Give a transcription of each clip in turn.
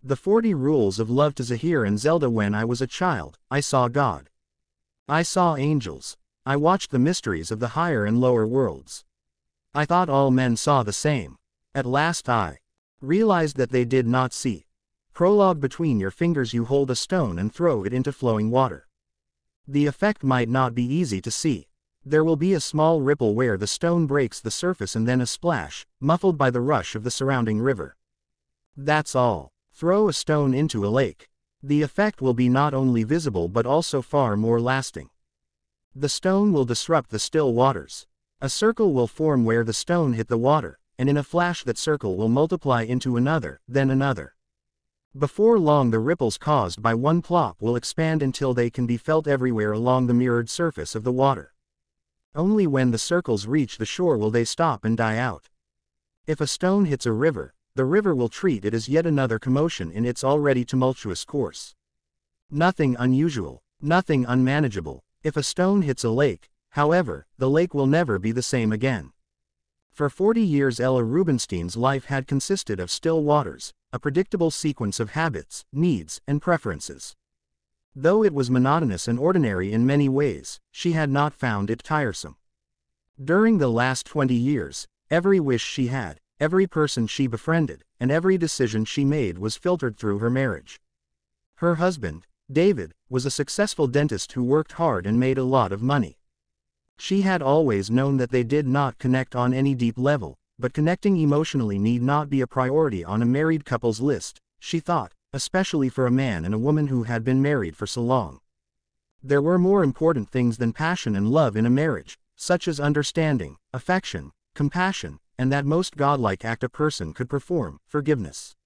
The 40 Rules of Love to Zahir and Zelda. When I was a child, I saw God. I saw angels. I watched the mysteries of the higher and lower worlds. I thought all men saw the same. At last I realized that they did not see. Prologue: between your fingers you hold a stone and throw it into flowing water. The effect might not be easy to see. There will be a small ripple where the stone breaks the surface and then a splash, muffled by the rush of the surrounding river. That's all. Throw a stone into a lake. The effect will be not only visible but also far more lasting. The stone will disrupt the still waters. A circle will form where the stone hit the water, and in a flash that circle will multiply into another, then another. Before long the ripples caused by one plop will expand until they can be felt everywhere along the mirrored surface of the water. Only when the circles reach the shore will they stop and die out. If a stone hits a river, the river will treat it as yet another commotion in its already tumultuous course. Nothing unusual, nothing unmanageable. If a stone hits a lake, however, the lake will never be the same again. For 40 years Ella Rubinstein's life had consisted of still waters, a predictable sequence of habits, needs, and preferences. Though it was monotonous and ordinary in many ways, she had not found it tiresome. During the last 20 years, every wish she had, every person she befriended, and every decision she made was filtered through her marriage. Her husband, David, was a successful dentist who worked hard and made a lot of money. She had always known that they did not connect on any deep level, but connecting emotionally need not be a priority on a married couple's list, she thought, especially for a man and a woman who had been married for so long. There were more important things than passion and love in a marriage, such as understanding, affection, compassion, and that most godlike act a person could perform, forgiveness.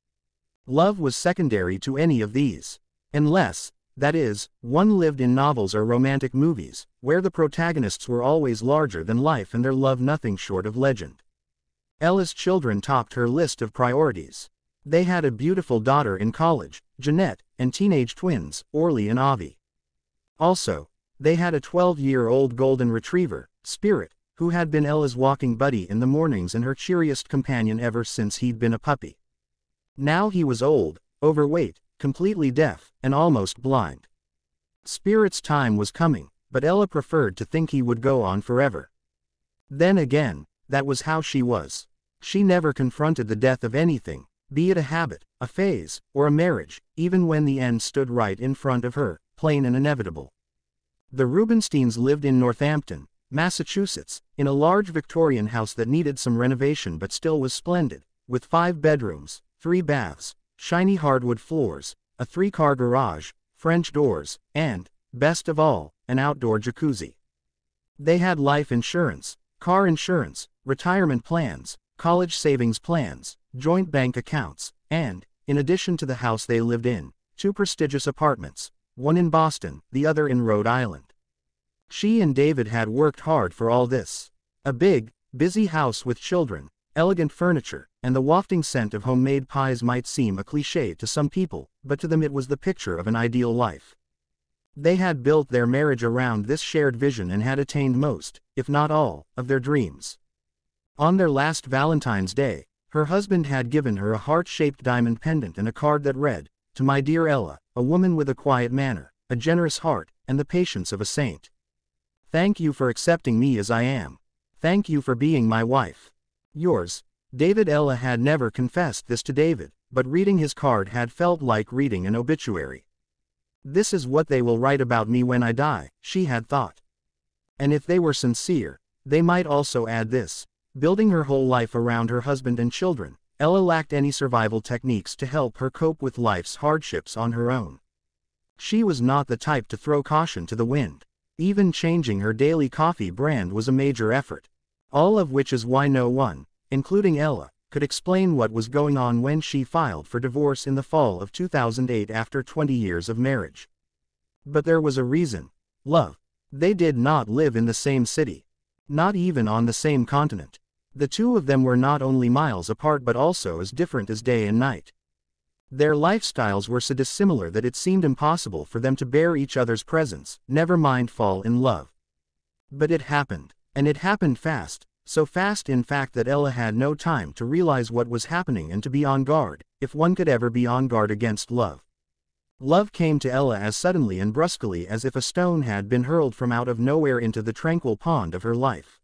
Love was secondary to any of these. Unless, that is, one lived in novels or romantic movies, where the protagonists were always larger than life and their love nothing short of legend. Ella's children topped her list of priorities. They had a beautiful daughter in college, Jeanette, and teenage twins, Orly and Avi. Also, they had a 12-year-old golden retriever, Spirit, who had been Ella's walking buddy in the mornings and her cheeriest companion ever since he'd been a puppy. Now he was old, overweight, completely deaf, and almost blind. Spirit's time was coming, but Ella preferred to think he would go on forever. Then again, that was how she was. She never confronted the death of anything, be it a habit, a phase, or a marriage, even when the end stood right in front of her, plain and inevitable. The Rubinsteins lived in Northampton, Massachusetts, in a large Victorian house that needed some renovation but still was splendid, with 5 bedrooms, 3 baths, shiny hardwood floors, a 3-car garage, French doors, and, best of all, an outdoor jacuzzi. They had life insurance, car insurance, retirement plans, college savings plans, joint bank accounts, and, in addition to the house they lived in, 2 prestigious apartments, one in Boston, the other in Rhode Island. She and David had worked hard for all this. A big, busy house with children, elegant furniture, and the wafting scent of homemade pies might seem a cliché to some people, but to them it was the picture of an ideal life. They had built their marriage around this shared vision and had attained most, if not all, of their dreams. On their last Valentine's Day, her husband had given her a heart-shaped diamond pendant and a card that read, "To my dear Ella, a woman with a quiet manner, a generous heart, and the patience of a saint. Thank you for accepting me as I am. Thank you for being my wife. Yours, David." Ella had never confessed this to David, but reading his card had felt like reading an obituary. This is what they will write about me when I die, she had thought. And if they were sincere, they might also add this: building her whole life around her husband and children, Ella lacked any survival techniques to help her cope with life's hardships on her own. She was not the type to throw caution to the wind. Even changing her daily coffee brand was a major effort. All of which is why no one, including Ella, could explain what was going on when she filed for divorce in the fall of 2008 after 20 years of marriage. But there was a reason: love. They did not live in the same city. Not even on the same continent. The two of them were not only miles apart but also as different as day and night. Their lifestyles were so dissimilar that it seemed impossible for them to bear each other's presence, never mind fall in love. But it happened. And it happened fast, so fast in fact that Ella had no time to realize what was happening and to be on guard, if one could ever be on guard against love. Love came to Ella as suddenly and brusquely as if a stone had been hurled from out of nowhere into the tranquil pond of her life.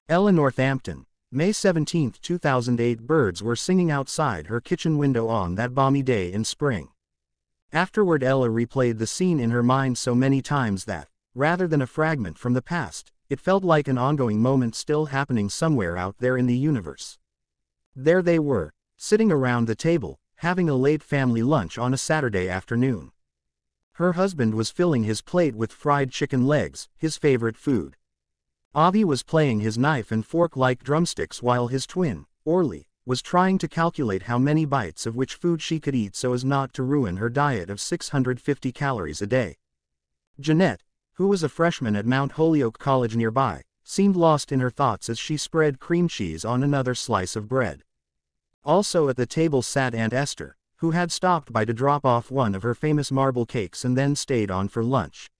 Ella Northampton, May 17, 2008. Birds were singing outside her kitchen window on that balmy day in spring. Afterward Ella replayed the scene in her mind so many times that, rather than a fragment from the past, it felt like an ongoing moment still happening somewhere out there in the universe. There they were, sitting around the table, having a late family lunch on a Saturday afternoon. Her husband was filling his plate with fried chicken legs, his favorite food. Avi was playing his knife and fork like drumsticks while his twin, Orly, was trying to calculate how many bites of which food she could eat so as not to ruin her diet of 650 calories a day. Jeanette, who was a freshman at Mount Holyoke College nearby, seemed lost in her thoughts as she spread cream cheese on another slice of bread. Also at the table sat Aunt Esther, who had stopped by to drop off one of her famous marble cakes and then stayed on for lunch.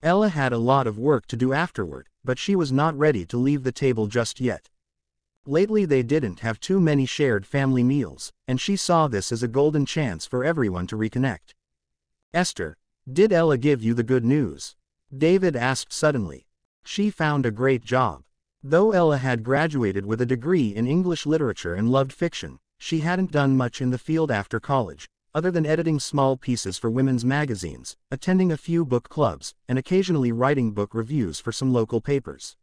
Ella had a lot of work to do afterward, but she was not ready to leave the table just yet. Lately they didn't have too many shared family meals, and she saw this as a golden chance for everyone to reconnect. "Esther, did Ella give you the good news?" David asked suddenly. "She found a great job." Though Ella had graduated with a degree in English literature and loved fiction, she hadn't done much in the field after college, other than editing small pieces for women's magazines, attending a few book clubs, and occasionally writing book reviews for some local papers.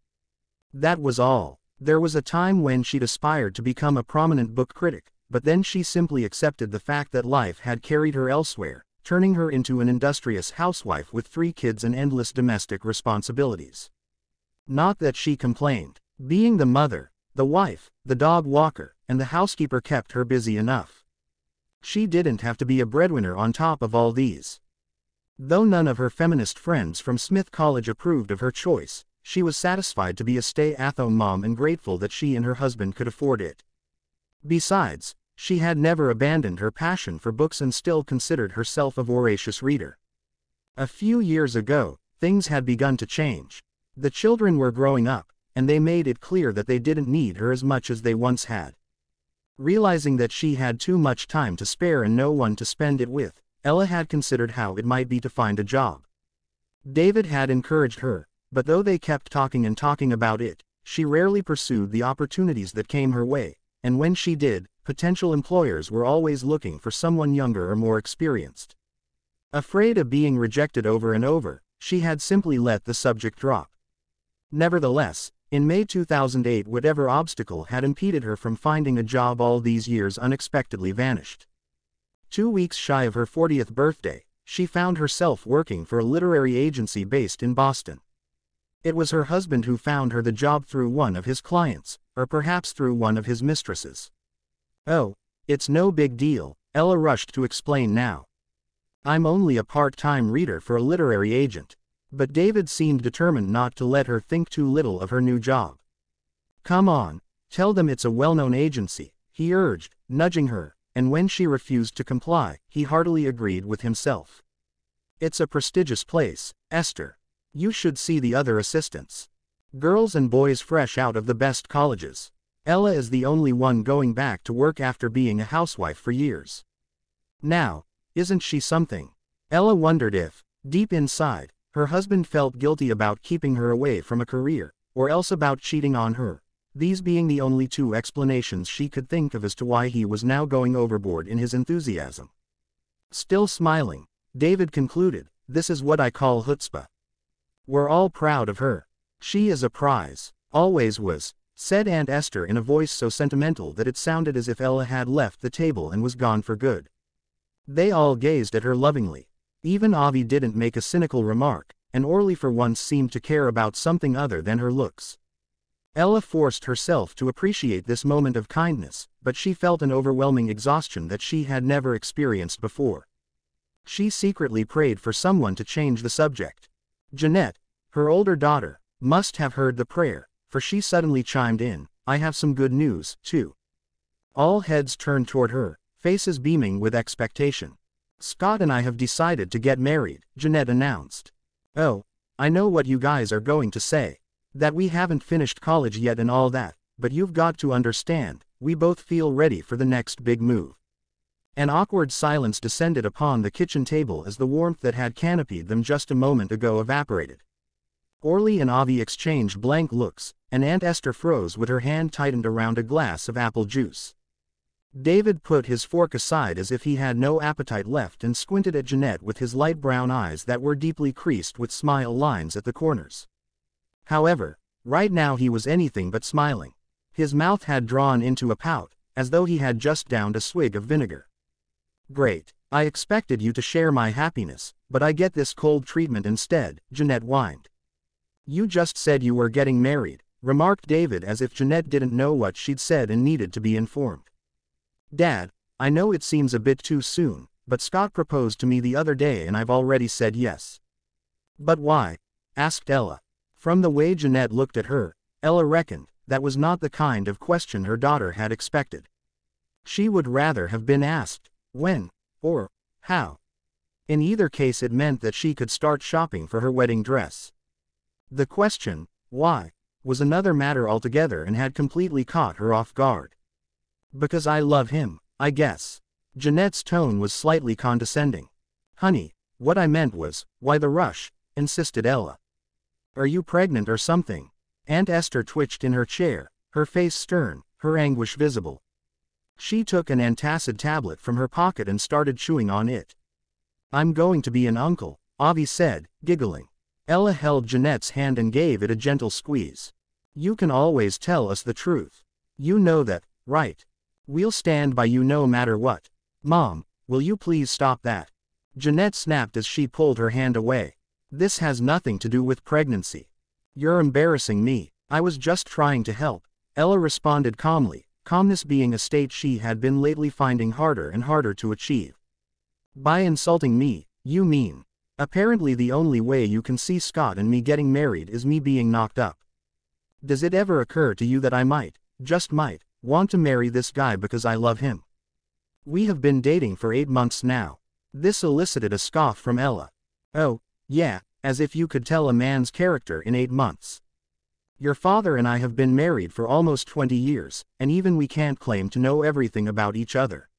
That was all. There was a time when she'd aspired to become a prominent book critic, but then she simply accepted the fact that life had carried her elsewhere, turning her into an industrious housewife with 3 kids and endless domestic responsibilities. Not that she complained. Being the mother, the wife, the dog walker, and the housekeeper kept her busy enough. She didn't have to be a breadwinner on top of all these. Though none of her feminist friends from Smith College approved of her choice, she was satisfied to be a stay-at-home mom and grateful that she and her husband could afford it. Besides, she had never abandoned her passion for books and still considered herself a voracious reader. A few years ago, things had begun to change. The children were growing up, and they made it clear that they didn't need her as much as they once had. Realizing that she had too much time to spare and no one to spend it with, Ella had considered how it might be to find a job. David had encouraged her, but though they kept talking and talking about it, she rarely pursued the opportunities that came her way, and when she did, potential employers were always looking for someone younger or more experienced. Afraid of being rejected over and over, she had simply let the subject drop. Nevertheless, in May 2008 whatever obstacle had impeded her from finding a job all these years unexpectedly vanished. 2 weeks shy of her 40th birthday, she found herself working for a literary agency based in Boston. It was her husband who found her the job through one of his clients, or perhaps through one of his mistresses. "Oh, it's no big deal," Ella rushed to explain now. "I'm only a part-time reader for a literary agent." But David seemed determined not to let her think too little of her new job. "Come on, tell them it's a well-known agency," he urged, nudging her, and when she refused to comply, he heartily agreed with himself. "It's a prestigious place, Esther. You should see the other assistants. Girls and boys fresh out of the best colleges. Ella is the only one going back to work after being a housewife for years. Now, isn't she something?" Ella wondered if, deep inside, her husband felt guilty about keeping her away from a career, or else about cheating on her, these being the only 2 explanations she could think of as to why he was now going overboard in his enthusiasm. Still smiling, David concluded, "This is what I call chutzpah. We're all proud of her. She is a prize, always was," said Aunt Esther in a voice so sentimental that it sounded as if Ella had left the table and was gone for good. They all gazed at her lovingly. Even Avi didn't make a cynical remark, and Orly for once seemed to care about something other than her looks. Ella forced herself to appreciate this moment of kindness, but she felt an overwhelming exhaustion that she had never experienced before. She secretly prayed for someone to change the subject. Jeanette, her older daughter, must have heard the prayer, for she suddenly chimed in, "I have some good news, too." All heads turned toward her, faces beaming with expectation. "Scott and I have decided to get married," Jeanette announced. "Oh, I know what you guys are going to say. That we haven't finished college yet and all that, but you've got to understand, we both feel ready for the next big move. An awkward silence descended upon the kitchen table as the warmth that had canopied them just a moment ago evaporated. Orly and Avi exchanged blank looks, and Aunt Esther froze with her hand tightened around a glass of apple juice. David put his fork aside as if he had no appetite left and squinted at Jeanette with his light brown eyes that were deeply creased with smile lines at the corners. However, right now he was anything but smiling. His mouth had drawn into a pout, as though he had just downed a swig of vinegar. "Great. I expected you to share my happiness, but I get this cold treatment instead," Jeanette whined. "You just said you were getting married," remarked David as if Jeanette didn't know what she'd said and needed to be informed. "Dad, I know it seems a bit too soon, but Scott proposed to me the other day and I've already said yes." "But why?" asked Ella. From the way Jeanette looked at her, Ella reckoned that was not the kind of question her daughter had expected. She would rather have been asked, when, or how. In either case it meant that she could start shopping for her wedding dress. The question, why, was another matter altogether and had completely caught her off guard. "Because I love him, I guess." Jeanette's tone was slightly condescending. "Honey, what I meant was, why the rush?" insisted Ella. "Are you pregnant or something?" Aunt Esther twitched in her chair, her face stern, her anguish visible. She took an antacid tablet from her pocket and started chewing on it. "I'm going to be an uncle," Avi said, giggling. Ella held Jeanette's hand and gave it a gentle squeeze. "You can always tell us the truth. You know that, right? We'll stand by you no matter what." "Mom, will you please stop that?" Jeanette snapped as she pulled her hand away. "This has nothing to do with pregnancy. You're embarrassing me. I was just trying to help," Ella responded calmly, calmness being a state she had been lately finding harder and harder to achieve. "By insulting me, you mean, apparently the only way you can see Scott and me getting married is me being knocked up. Does it ever occur to you that I might, just might, want to marry this guy because I love him? We have been dating for 8 months now." This elicited a scoff from Ella. "Oh, yeah, as if you could tell a man's character in 8 months. Your father and I have been married for almost 20 years, and even we can't claim to know everything about each other.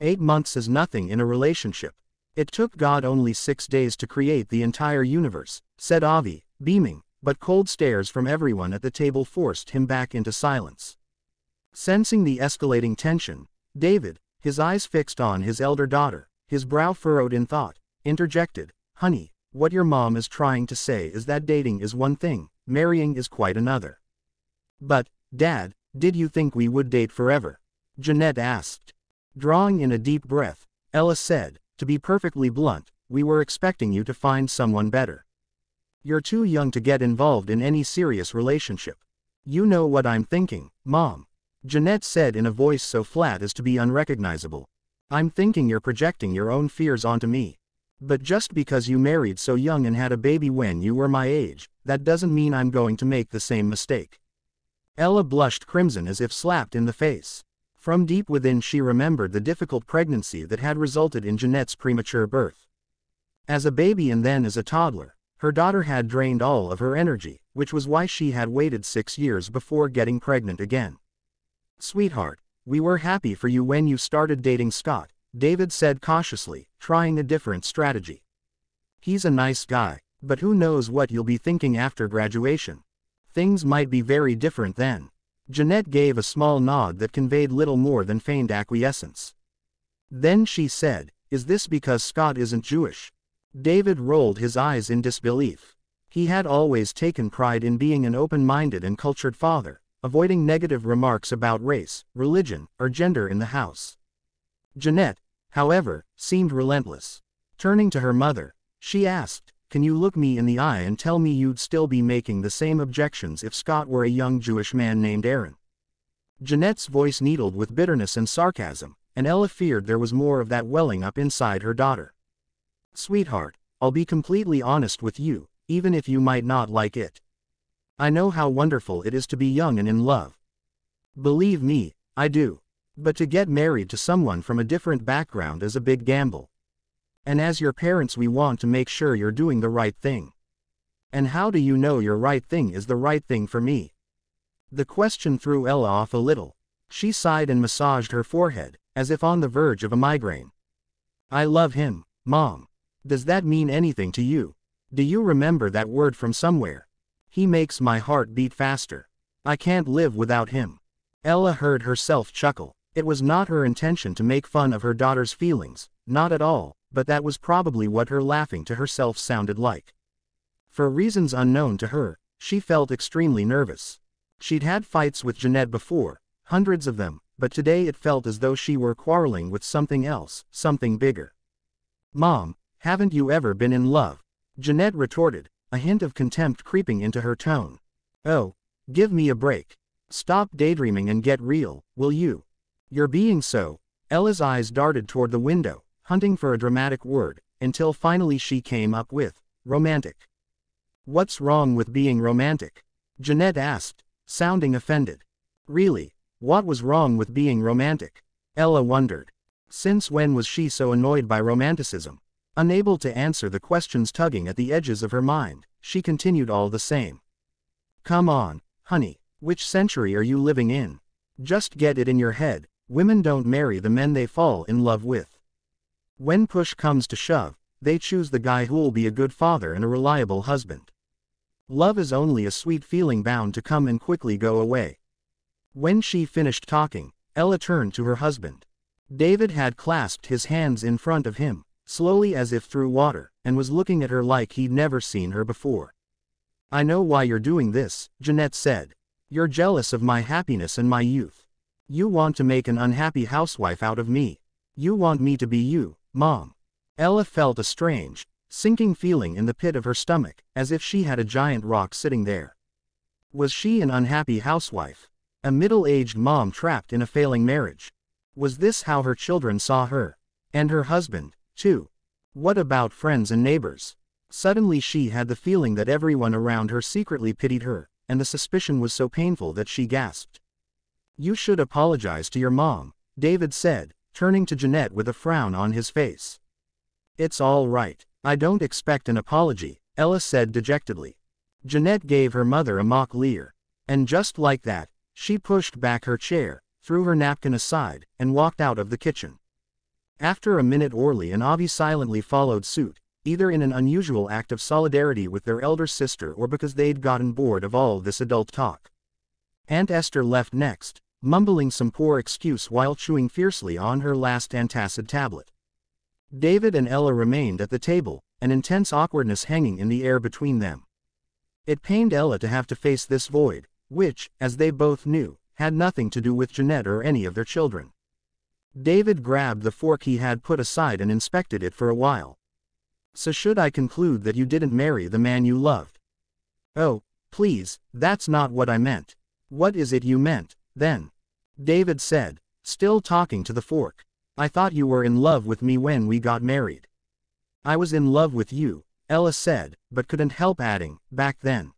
8 months is nothing in a relationship. It took God only 6 days to create the entire universe," said Avi, beaming, but cold stares from everyone at the table forced him back into silence. Sensing the escalating tension, David, his eyes fixed on his elder daughter, his brow furrowed in thought, interjected, "Honey, what your mom is trying to say is that dating is one thing, marrying is quite another." "But, Dad, did you think we would date forever?" Jeanette asked. Drawing in a deep breath, Ella said, "To be perfectly blunt, we were expecting you to find someone better. You're too young to get involved in any serious relationship." "You know what I'm thinking, Mom," Jeanette said in a voice so flat as to be unrecognizable. "I'm thinking you're projecting your own fears onto me. But just because you married so young and had a baby when you were my age, that doesn't mean I'm going to make the same mistake." Ella blushed crimson as if slapped in the face. From deep within she remembered the difficult pregnancy that had resulted in Jeanette's premature birth. As a baby and then as a toddler, her daughter had drained all of her energy, which was why she had waited 6 years before getting pregnant again. "Sweetheart, we were happy for you when you started dating Scott," David said cautiously, trying a different strategy. "He's a nice guy, but who knows what you'll be thinking after graduation. Things might be very different then." Jeanette gave a small nod that conveyed little more than feigned acquiescence. Then she said, "Is this because Scott isn't Jewish?" David rolled his eyes in disbelief. He had always taken pride in being an open-minded and cultured father, avoiding negative remarks about race, religion, or gender in the house. Jeanette, however, seemed relentless. Turning to her mother, she asked, "Can you look me in the eye and tell me you'd still be making the same objections if Scott were a young Jewish man named Aaron?" Jeanette's voice needled with bitterness and sarcasm, and Ella feared there was more of that welling up inside her daughter. "Sweetheart, I'll be completely honest with you, even if you might not like it. I know how wonderful it is to be young and in love. Believe me, I do. But to get married to someone from a different background is a big gamble. And as your parents we want to make sure you're doing the right thing. And how do you know your right thing is the right thing for me? The question threw Ella off a little. She sighed and massaged her forehead, as if on the verge of a migraine. I love him, Mom. Does that mean anything to you? Do you remember that word from somewhere? He makes my heart beat faster. I can't live without him. Ella heard herself chuckle. It was not her intention to make fun of her daughter's feelings, not at all, but that was probably what her laughing to herself sounded like. For reasons unknown to her, she felt extremely nervous. She'd had fights with Jeanette before, hundreds of them, but today it felt as though she were quarreling with something else, something bigger. Mom, haven't you ever been in love? Jeanette retorted, a hint of contempt creeping into her tone. Oh, give me a break. Stop daydreaming and get real, will you? You're being so. Ella's eyes darted toward the window, hunting for a dramatic word, until finally she came up with, romantic. What's wrong with being romantic? Jeanette asked, sounding offended. Really, what was wrong with being romantic? Ella wondered. Since when was she so annoyed by romanticism? Unable to answer the questions tugging at the edges of her mind, she continued all the same. Come on, honey, which century are you living in? Just get it in your head, women don't marry the men they fall in love with. When push comes to shove, they choose the guy who'll be a good father and a reliable husband. Love is only a sweet feeling bound to come and quickly go away. When she finished talking, Ella turned to her husband. David had clasped his hands in front of him, slowly as if through water, and was looking at her like he'd never seen her before. I know why you're doing this, Jeanette said. You're jealous of my happiness and my youth. You want to make an unhappy housewife out of me. You want me to be you, Mom. Ella felt a strange, sinking feeling in the pit of her stomach, as if she had a giant rock sitting there. Was she an unhappy housewife? A middle-aged mom trapped in a failing marriage? Was this how her children saw her? And her husband, too? What about friends and neighbors? Suddenly she had the feeling that everyone around her secretly pitied her, and the suspicion was so painful that she gasped. You should apologize to your mom, David said, turning to Jeanette with a frown on his face. It's all right. I don't expect an apology, Ella said dejectedly. Jeanette gave her mother a mock leer. And just like that, she pushed back her chair, threw her napkin aside, and walked out of the kitchen. After a minute Orly and Avi silently followed suit, either in an unusual act of solidarity with their elder sister or because they'd gotten bored of all this adult talk. Aunt Esther left next, mumbling some poor excuse while chewing fiercely on her last antacid tablet. David and Ella remained at the table, an intense awkwardness hanging in the air between them. It pained Ella to have to face this void, which, as they both knew, had nothing to do with Jeanette or any of their children. David grabbed the fork he had put aside and inspected it for a while. So should I conclude that you didn't marry the man you loved? Oh, please, that's not what I meant. What is it you meant, then? David said, still talking to the fork. I thought you were in love with me when we got married. I was in love with you, Ella said, but couldn't help adding, back then.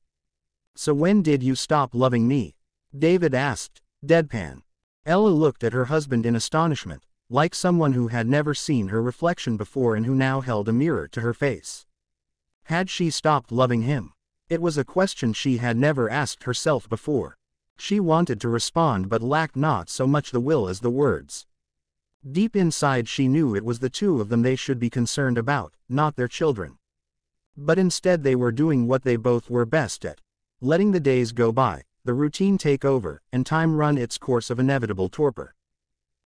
So when did you stop loving me? David asked, deadpan. Ella looked at her husband in astonishment, like someone who had never seen her reflection before and who now held a mirror to her face. Had she stopped loving him? It was a question she had never asked herself before. She wanted to respond but lacked not so much the will as the words. Deep inside she knew it was the two of them they should be concerned about, not their children. But instead they were doing what they both were best at, letting the days go by, the routine take over, and time run its course of inevitable torpor.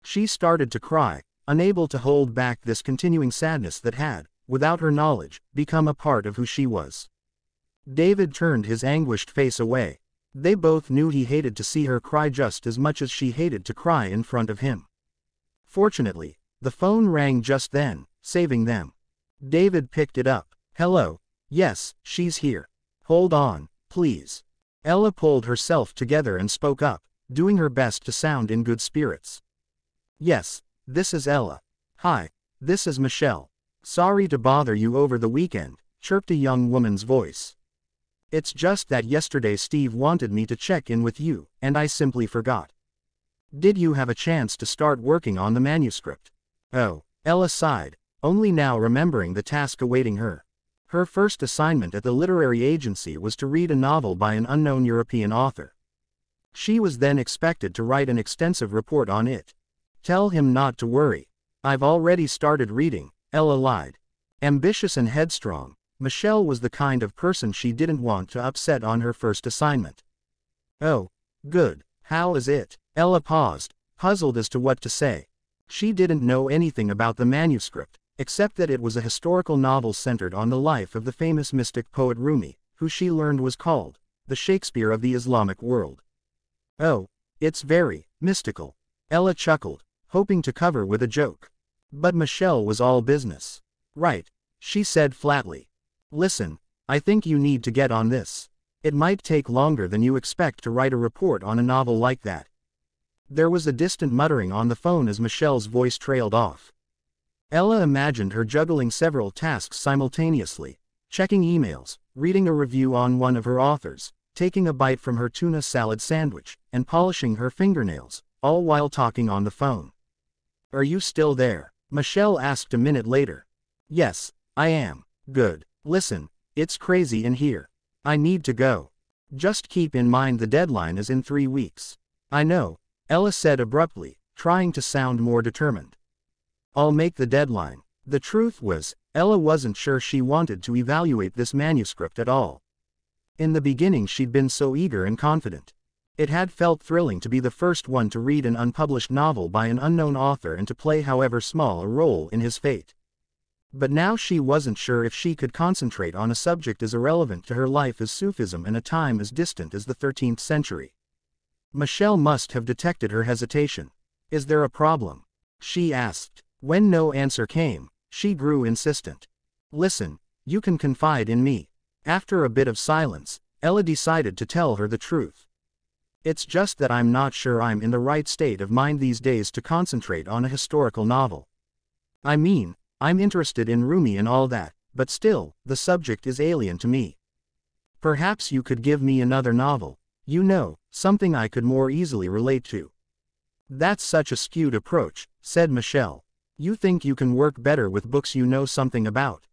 She started to cry, unable to hold back this continuing sadness that had, without her knowledge, become a part of who she was. David turned his anguished face away. They both knew he hated to see her cry just as much as she hated to cry in front of him. Fortunately, the phone rang just then, saving them. David picked it up. Hello. Yes, she's here. Hold on, please. Ella pulled herself together and spoke up, doing her best to sound in good spirits. Yes, this is Ella. Hi, this is Michelle. Sorry to bother you over the weekend, chirped a young woman's voice. It's just that yesterday Steve wanted me to check in with you, and I simply forgot. Did you have a chance to start working on the manuscript? Oh, Ella sighed, only now remembering the task awaiting her. Her first assignment at the literary agency was to read a novel by an unknown European author. She was then expected to write an extensive report on it. Tell him not to worry. I've already started reading, Ella lied. Ambitious and headstrong, Michelle was the kind of person she didn't want to upset on her first assignment. Oh, good. How is it? Ella paused, puzzled as to what to say. She didn't know anything about the manuscript, except that it was a historical novel centered on the life of the famous mystic poet Rumi, who she learned was called the Shakespeare of the Islamic world. Oh, it's very mystical. Ella chuckled, hoping to cover with a joke. But Michelle was all business. Right, she said flatly. Listen, I think you need to get on this. It might take longer than you expect to write a report on a novel like that. There was a distant muttering on the phone as Michelle's voice trailed off. Ella imagined her juggling several tasks simultaneously, checking emails, reading a review on one of her authors, taking a bite from her tuna salad sandwich, and polishing her fingernails, all while talking on the phone. Are you still there? Michelle asked a minute later. Yes, I am. Good. Listen, it's crazy in here. I need to go. Just keep in mind the deadline is in 3 weeks. I know, Ella said abruptly, trying to sound more determined. I'll make the deadline. The truth was, Ella wasn't sure she wanted to evaluate this manuscript at all. In the beginning she'd been so eager and confident. It had felt thrilling to be the first one to read an unpublished novel by an unknown author and to play however small a role in his fate. But now she wasn't sure if she could concentrate on a subject as irrelevant to her life as Sufism in a time as distant as the 13th century. Michelle must have detected her hesitation. Is there a problem? She asked. When no answer came, she grew insistent. Listen, you can confide in me. After a bit of silence, Ella decided to tell her the truth. It's just that I'm not sure I'm in the right state of mind these days to concentrate on a historical novel. I mean, I'm interested in Rumi and all that, but still, the subject is alien to me. Perhaps you could give me another novel, you know, something I could more easily relate to. That's such a skewed approach, said Michelle. You think you can work better with books you know something about?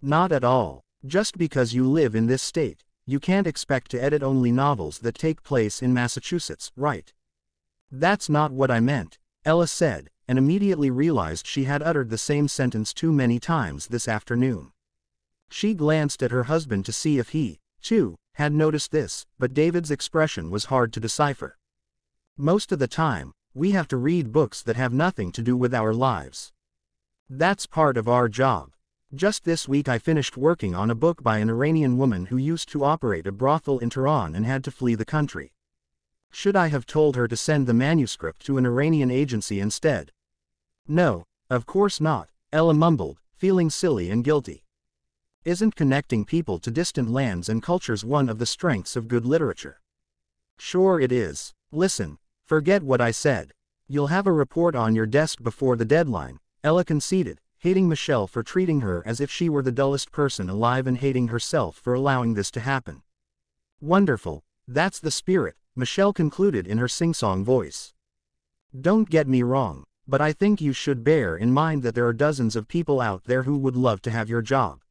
Not at all. Just because you live in this state, you can't expect to edit only novels that take place in Massachusetts, right? That's not what I meant, Ella said, and immediately realized she had uttered the same sentence too many times this afternoon. She glanced at her husband to see if he, too, had noticed this, but David's expression was hard to decipher. Most of the time, we have to read books that have nothing to do with our lives. That's part of our job. Just this week I finished working on a book by an Iranian woman who used to operate a brothel in Tehran and had to flee the country. Should I have told her to send the manuscript to an Iranian agency instead? No, of course not, Ella mumbled, feeling silly and guilty. Isn't connecting people to distant lands and cultures one of the strengths of good literature? Sure it is. Listen, forget what I said. You'll have a report on your desk before the deadline, Ella conceded, hating Michelle for treating her as if she were the dullest person alive and hating herself for allowing this to happen. Wonderful, that's the spirit, Michelle concluded in her sing-song voice. Don't get me wrong, but I think you should bear in mind that there are dozens of people out there who would love to have your job.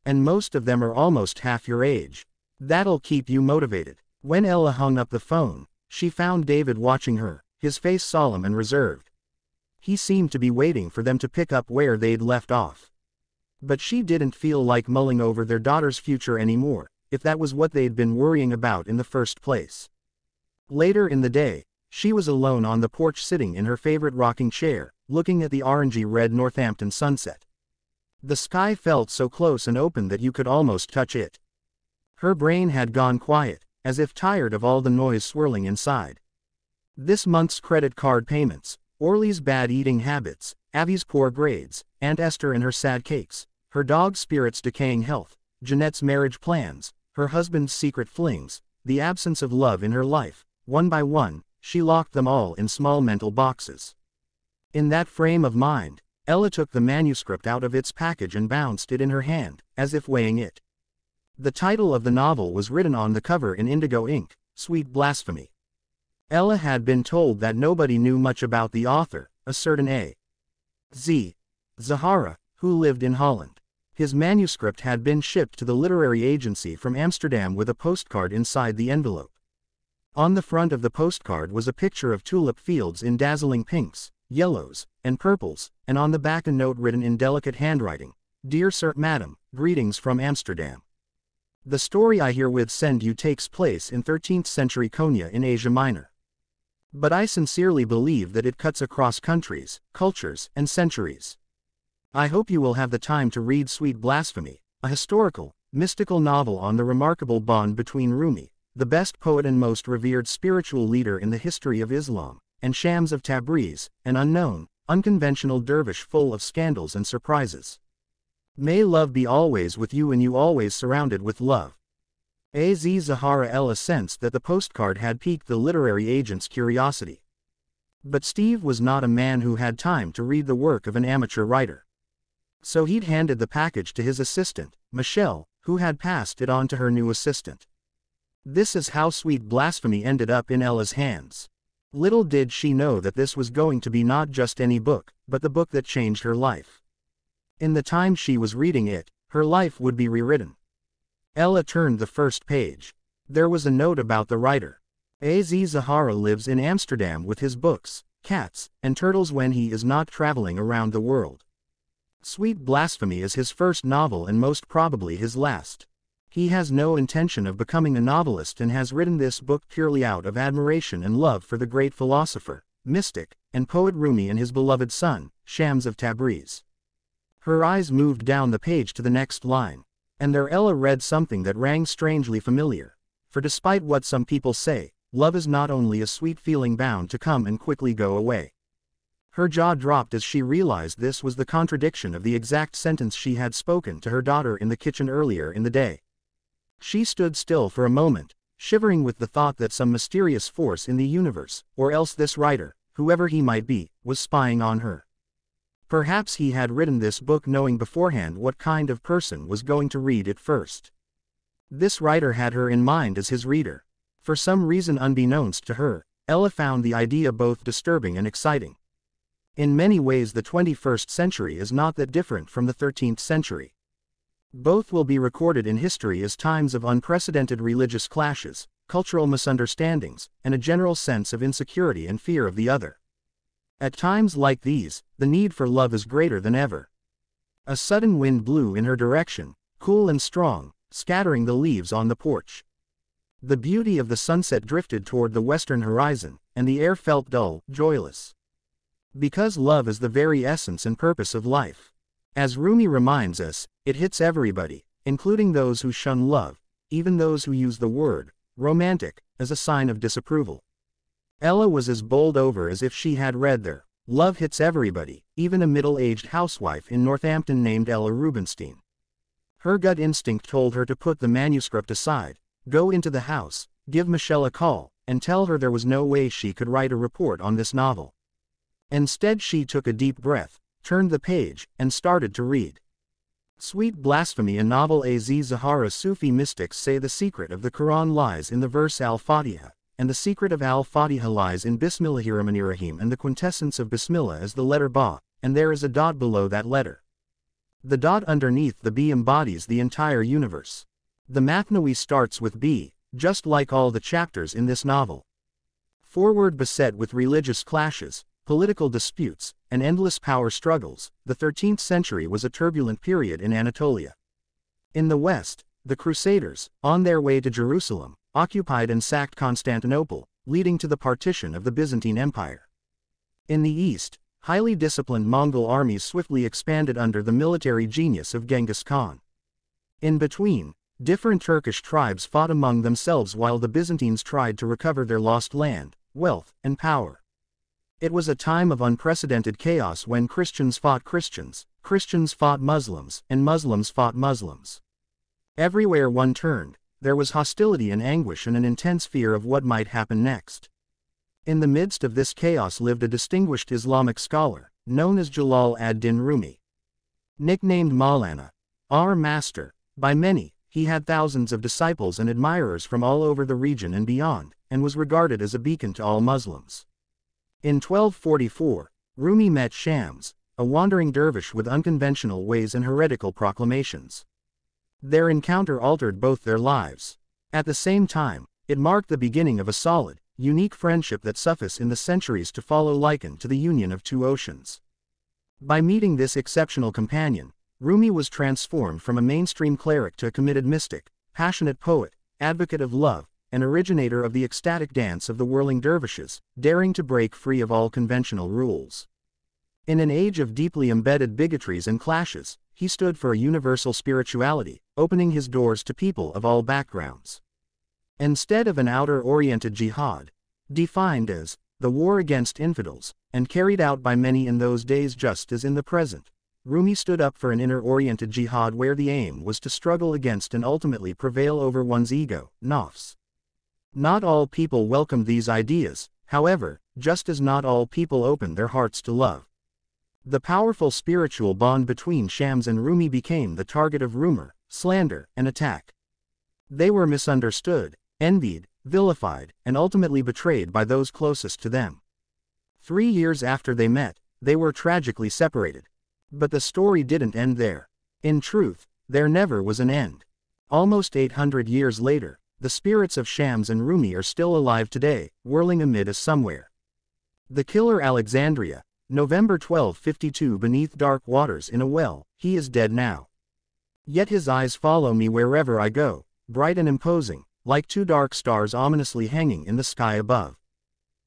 And most of them are almost half your age. That'll keep you motivated. When Ella hung up the phone, she found David watching her, his face solemn and reserved. He seemed to be waiting for them to pick up where they'd left off. But she didn't feel like mulling over their daughter's future anymore, if that was what they'd been worrying about in the first place. Later in the day, she was alone on the porch sitting in her favorite rocking chair, looking at the orangey-red Northampton sunset. The sky felt so close and open that you could almost touch it. Her brain had gone quiet, as if tired of all the noise swirling inside. This month's credit card payments, Orly's bad eating habits, Avi's poor grades, Aunt Esther and her sad cakes, her dog's spirit's decaying health, Jeanette's marriage plans, her husband's secret flings, the absence of love in her life, one by one, she locked them all in small mental boxes. In that frame of mind, Ella took the manuscript out of its package and bounced it in her hand, as if weighing it. The title of the novel was written on the cover in indigo ink, Sweet Blasphemy. Ella had been told that nobody knew much about the author, a certain A. Z. Zahara, who lived in Holland. His manuscript had been shipped to the literary agency from Amsterdam with a postcard inside the envelope. On the front of the postcard was a picture of tulip fields in dazzling pinks, yellows, and purples, and on the back a note written in delicate handwriting, "Dear Sir, Madam, greetings from Amsterdam. The story I herewith send you takes place in 13th century Konya in Asia Minor. But I sincerely believe that it cuts across countries, cultures, and centuries. I hope you will have the time to read Sweet Blasphemy, a historical, mystical novel on the remarkable bond between Rumi, the best poet and most revered spiritual leader in the history of Islam, and Shams of Tabriz, an unknown, unconventional dervish full of scandals and surprises. May love be always with you and you always surrounded with love." Az Zahara Ella sensed that the postcard had piqued the literary agent's curiosity. But Steve was not a man who had time to read the work of an amateur writer. So he'd handed the package to his assistant, Michelle, who had passed it on to her new assistant. This is how Sweet Blasphemy ended up in Ella's hands. Little did she know that this was going to be not just any book, but the book that changed her life. In the time she was reading it, her life would be rewritten. Ella turned the first page. There was a note about the writer. Az Zahara lives in Amsterdam with his books, cats, and turtles when he is not traveling around the world. Sweet Blasphemy is his first novel and most probably his last. He has no intention of becoming a novelist and has written this book purely out of admiration and love for the great philosopher, mystic, and poet Rumi and his beloved son, Shams of Tabriz. Her eyes moved down the page to the next line, and there Ella read something that rang strangely familiar. For despite what some people say, love is not only a sweet feeling bound to come and quickly go away. Her jaw dropped as she realized this was the contradiction of the exact sentence she had spoken to her daughter in the kitchen earlier in the day. She stood still for a moment, shivering with the thought that some mysterious force in the universe, or else this writer, whoever he might be, was spying on her. Perhaps he had written this book knowing beforehand what kind of person was going to read it first. This writer had her in mind as his reader. For some reason unbeknownst to her, Ella found the idea both disturbing and exciting. In many ways the 21st century is not that different from the 13th century. Both will be recorded in history as times of unprecedented religious clashes, cultural misunderstandings, and a general sense of insecurity and fear of the other. At times like these, the need for love is greater than ever. A sudden wind blew in her direction, cool and strong, scattering the leaves on the porch. The beauty of the sunset drifted toward the western horizon, and the air felt dull, joyless. Because love is the very essence and purpose of life. As Rumi reminds us, it hits everybody, including those who shun love, even those who use the word romantic as a sign of disapproval. Ella was as bowled over as if she had read there. Love hits everybody, even a middle-aged housewife in Northampton named Ella Rubinstein. Her gut instinct told her to put the manuscript aside, go into the house, give Michelle a call, and tell her there was no way she could write a report on this novel. Instead she took a deep breath, turned the page, and started to read. Sweet Blasphemy, a novel. Az Zahara Sufi mystics say the secret of the Quran lies in the verse Al-Fatiha, and the secret of Al-Fatiha lies in Bismillahirrahmanirrahim, and the quintessence of Bismillah is the letter Ba, and there is a dot below that letter. The dot underneath the B embodies the entire universe. The Mathnawi starts with B, just like all the chapters in this novel. Forward beset with religious clashes, political disputes, and endless power struggles, the 13th century was a turbulent period in Anatolia. In the west, the Crusaders, on their way to Jerusalem, occupied and sacked Constantinople, leading to the partition of the Byzantine Empire. In the east, highly disciplined Mongol armies swiftly expanded under the military genius of Genghis Khan. In between, different Turkish tribes fought among themselves while the Byzantines tried to recover their lost land, wealth, and power. It was a time of unprecedented chaos when Christians fought Christians, Christians fought Muslims, and Muslims fought Muslims. Everywhere one turned, there was hostility and anguish and an intense fear of what might happen next. In the midst of this chaos lived a distinguished Islamic scholar, known as Jalal-Ud-Din Rumi. Nicknamed Maulana, our master, by many, he had thousands of disciples and admirers from all over the region and beyond, and was regarded as a beacon to all Muslims. In 1244, Rumi met Shams, a wandering dervish with unconventional ways and heretical proclamations. Their encounter altered both their lives. At the same time, it marked the beginning of a solid, unique friendship that suffice in the centuries to follow, likened to the union of two oceans. By meeting this exceptional companion, Rumi was transformed from a mainstream cleric to a committed mystic, passionate poet, advocate of love, and originator of the ecstatic dance of the whirling dervishes, daring to break free of all conventional rules. In an age of deeply embedded bigotries and clashes, he stood for a universal spirituality, opening his doors to people of all backgrounds. Instead of an outer-oriented jihad, defined as the war against infidels, and carried out by many in those days just as in the present, Rumi stood up for an inner-oriented jihad where the aim was to struggle against and ultimately prevail over one's ego, nafs. Not all people welcomed these ideas, however, just as not all people opened their hearts to love. The powerful spiritual bond between Shams and Rumi became the target of rumor, slander, and attack. They were misunderstood, envied, vilified, and ultimately betrayed by those closest to them. 3 years after they met, they were tragically separated. But the story didn't end there. In truth, there never was an end. Almost 800 years later, the spirits of Shams and Rumi are still alive today, whirling amid us somewhere. The killer Alexandria, November 1252. Beneath dark waters in a well, he is dead now. Yet his eyes follow me wherever I go, bright and imposing, like two dark stars ominously hanging in the sky above.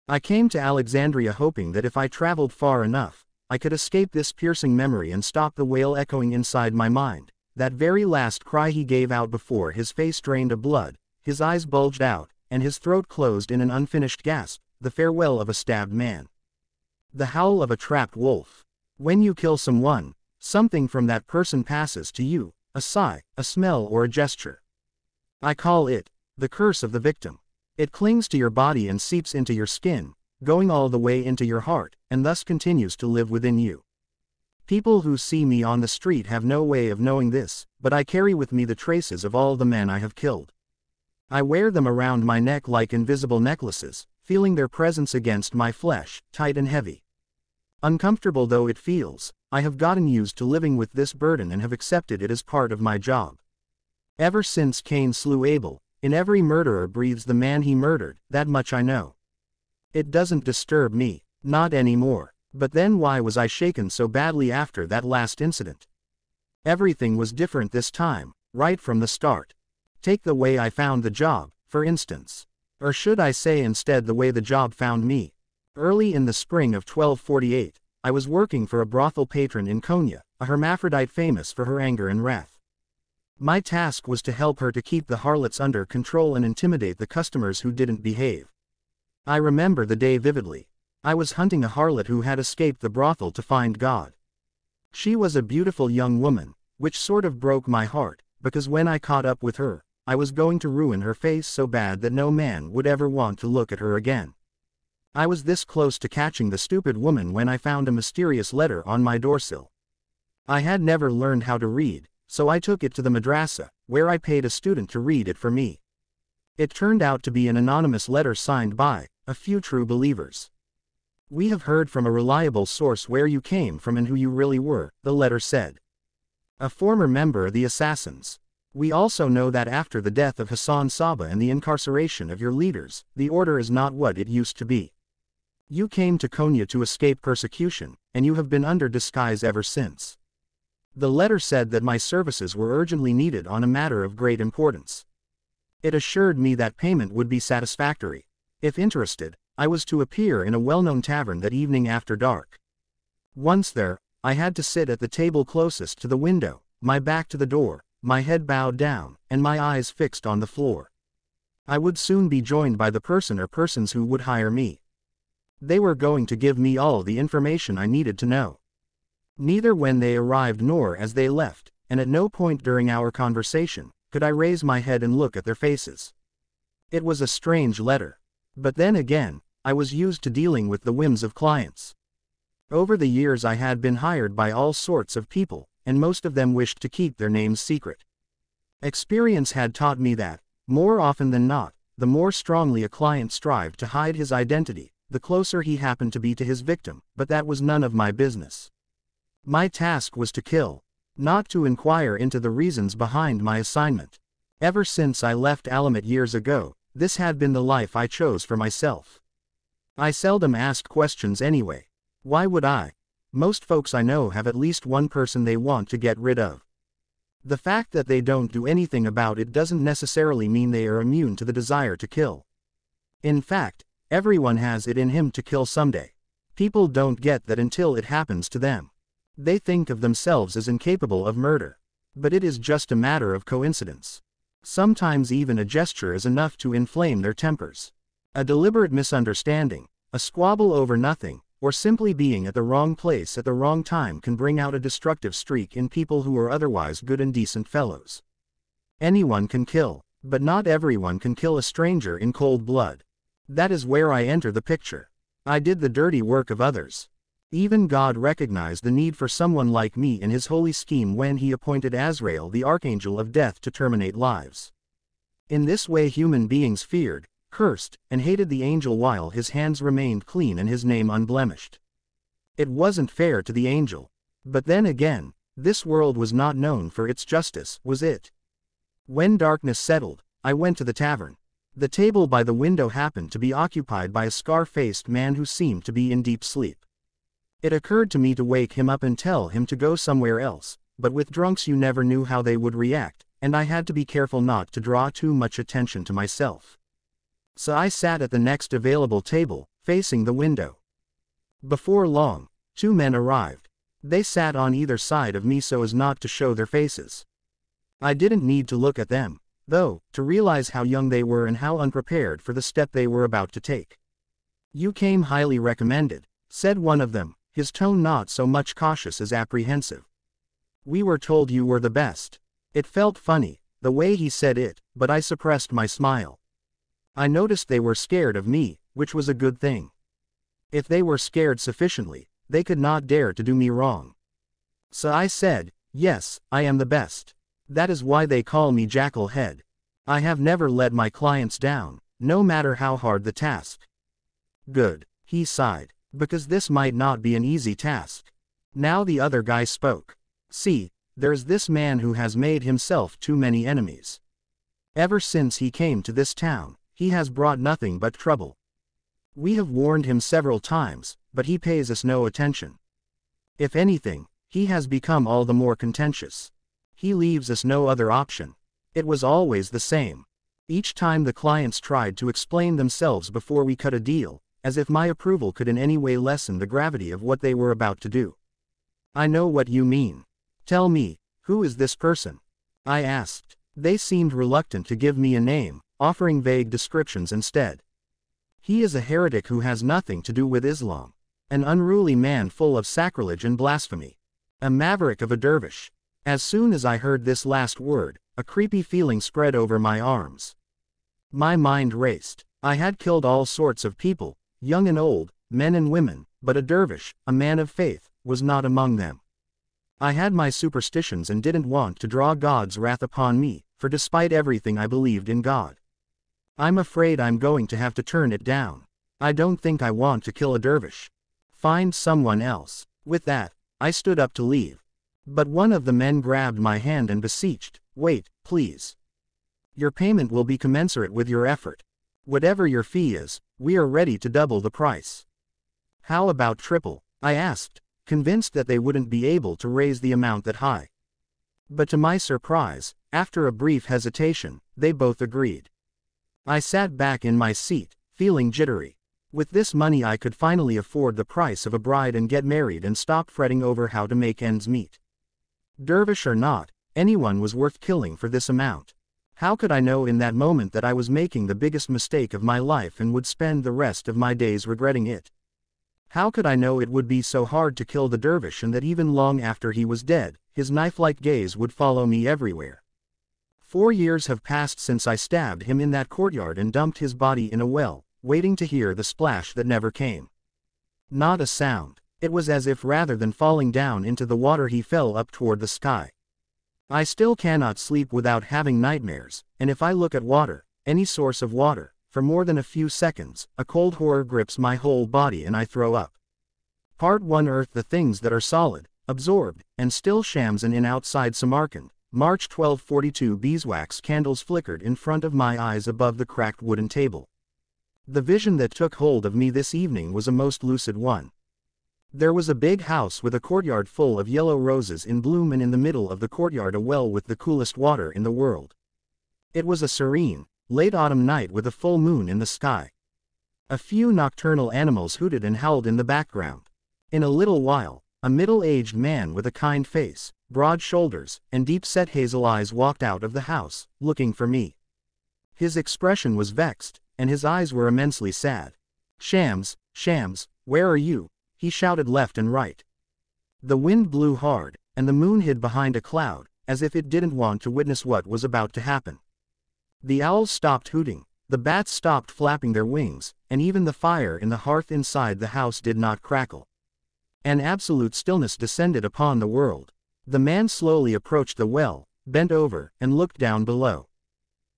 I came to Alexandria hoping that if I traveled far enough, I could escape this piercing memory and stop the wail echoing inside my mind, that very last cry he gave out before his face drained of blood, his eyes bulged out, and his throat closed in an unfinished gasp, the farewell of a stabbed man. The howl of a trapped wolf. When you kill someone, something from that person passes to you, a sigh, a smell, or a gesture. I call it the curse of the victim. It clings to your body and seeps into your skin, going all the way into your heart, and thus continues to live within you. People who see me on the street have no way of knowing this, but I carry with me the traces of all the men I have killed. I wear them around my neck like invisible necklaces, feeling their presence against my flesh, tight and heavy. Uncomfortable though it feels, I have gotten used to living with this burden and have accepted it as part of my job. Ever since Cain slew Abel, in every murderer breathes the man he murdered, that much I know. It doesn't disturb me, not anymore. But then why was I shaken so badly after that last incident? Everything was different this time, right from the start. Take the way I found the job, for instance. Or should I say instead the way the job found me? Early in the spring of 1248, I was working for a brothel patron in Konya, a hermaphrodite famous for her anger and wrath. My task was to help her to keep the harlots under control and intimidate the customers who didn't behave. I remember the day vividly. I was hunting a harlot who had escaped the brothel to find God. She was a beautiful young woman, which sort of broke my heart, because when I caught up with her, I was going to ruin her face so bad that no man would ever want to look at her again. I was this close to catching the stupid woman when I found a mysterious letter on my doorsill. I had never learned how to read, so I took it to the madrasa, where I paid a student to read it for me. It turned out to be an anonymous letter signed by a few true believers. We have heard from a reliable source where you came from and who you really were, the letter said. A former member of the assassins. We also know that after the death of Hassan Saba and the incarceration of your leaders, the order is not what it used to be. You came to Konya to escape persecution, and you have been under disguise ever since. The letter said that my services were urgently needed on a matter of great importance. It assured me that payment would be satisfactory. If interested, I was to appear in a well-known tavern that evening after dark. Once there, I had to sit at the table closest to the window, my back to the door, my head bowed down, and my eyes fixed on the floor. I would soon be joined by the person or persons who would hire me. They were going to give me all the information I needed to know. Neither when they arrived nor as they left, and at no point during our conversation, could I raise my head and look at their faces. It was a strange letter. But then again, I was used to dealing with the whims of clients. Over the years I had been hired by all sorts of people, and most of them wished to keep their names secret. Experience had taught me that, more often than not, the more strongly a client strived to hide his identity, the closer he happened to be to his victim, but that was none of my business. My task was to kill, not to inquire into the reasons behind my assignment. Ever since I left Alamet years ago, this had been the life I chose for myself. I seldom asked questions anyway. Why would I? Most folks I know have at least one person they want to get rid of. The fact that they don't do anything about it doesn't necessarily mean they are immune to the desire to kill. In fact, everyone has it in him to kill someday. People don't get that until it happens to them. They think of themselves as incapable of murder. But it is just a matter of coincidence. Sometimes even a gesture is enough to inflame their tempers. A deliberate misunderstanding, a squabble over nothing, or simply being at the wrong place at the wrong time can bring out a destructive streak in people who are otherwise good and decent fellows. Anyone can kill, but not everyone can kill a stranger in cold blood. That is where I enter the picture. I did the dirty work of others. Even God recognized the need for someone like me in his holy scheme when he appointed Azrael the archangel of death to terminate lives. In this way human beings feared, cursed, and hated the angel while his hands remained clean and his name unblemished. It wasn't fair to the angel. But then again, this world was not known for its justice, was it? When darkness settled, I went to the tavern. The table by the window happened to be occupied by a scar-faced man who seemed to be in deep sleep. It occurred to me to wake him up and tell him to go somewhere else, but with drunks you never knew how they would react, and I had to be careful not to draw too much attention to myself. So I sat at the next available table, facing the window. Before long, two men arrived. They sat on either side of me so as not to show their faces. I didn't need to look at them, though, to realize how young they were and how unprepared for the step they were about to take. "You came highly recommended," said one of them, his tone not so much cautious as apprehensive. "We were told you were the best." It felt funny, the way he said it, but I suppressed my smile. I noticed they were scared of me, which was a good thing. If they were scared sufficiently, they could not dare to do me wrong. So I said, "Yes, I am the best. That is why they call me Jackal Head. I have never let my clients down, no matter how hard the task." "Good," he sighed, "because this might not be an easy task." Now the other guy spoke. "See, there's this man who has made himself too many enemies. Ever since he came to this town, he has brought nothing but trouble. We have warned him several times, but he pays us no attention. If anything, he has become all the more contentious. He leaves us no other option. It was always the same. Each time the clients tried to explain themselves before we cut a deal, as if my approval could in any way lessen the gravity of what they were about to do. "I know what you mean. Tell me, who is this person?" I asked. They seemed reluctant to give me a name, offering vague descriptions instead. "He is a heretic who has nothing to do with Islam. An unruly man full of sacrilege and blasphemy. A maverick of a dervish." As soon as I heard this last word, a creepy feeling spread over my arms. My mind raced. I had killed all sorts of people, young and old, men and women, but a dervish, a man of faith, was not among them. I had my superstitions and didn't want to draw God's wrath upon me, for despite everything I believed in God. I'm afraid I'm going to have to turn it down. I don't think I want to kill a dervish. Find someone else. With that, I stood up to leave. But one of the men grabbed my hand and beseeched, "Wait, please. Your payment will be commensurate with your effort. Whatever your fee is, we are ready to double the price." "How about triple?" I asked, convinced that they wouldn't be able to raise the amount that high. But to my surprise, after a brief hesitation, they both agreed. I sat back in my seat, feeling jittery. With this money I could finally afford the price of a bride and get married and stop fretting over how to make ends meet. Dervish or not, anyone was worth killing for this amount. How could I know in that moment that I was making the biggest mistake of my life and would spend the rest of my days regretting it? How could I know it would be so hard to kill the dervish and that even long after he was dead, his knife-like gaze would follow me everywhere? 4 years have passed since I stabbed him in that courtyard and dumped his body in a well, waiting to hear the splash that never came. Not a sound. It was as if rather than falling down into the water he fell up toward the sky. I still cannot sleep without having nightmares, and if I look at water, any source of water, for more than a few seconds, a cold horror grips my whole body and I throw up. Part 1 Earth. The things that are solid, absorbed, and still Shams and in outside Samarkand, March 1242. Beeswax candles flickered in front of my eyes above the cracked wooden table. The vision that took hold of me this evening was a most lucid one. There was a big house with a courtyard full of yellow roses in bloom, and in the middle of the courtyard a well with the coolest water in the world. It was a serene, late autumn night with a full moon in the sky. A few nocturnal animals hooted and howled in the background. In a little while, a middle-aged man with a kind face, broad shoulders, and deep-set hazel eyes walked out of the house, looking for me. His expression was vexed, and his eyes were immensely sad. "Shams, Shams, where are you?" he shouted left and right. The wind blew hard, and the moon hid behind a cloud, as if it didn't want to witness what was about to happen. The owls stopped hooting, the bats stopped flapping their wings, and even the fire in the hearth inside the house did not crackle. An absolute stillness descended upon the world. The man slowly approached the well, bent over, and looked down below.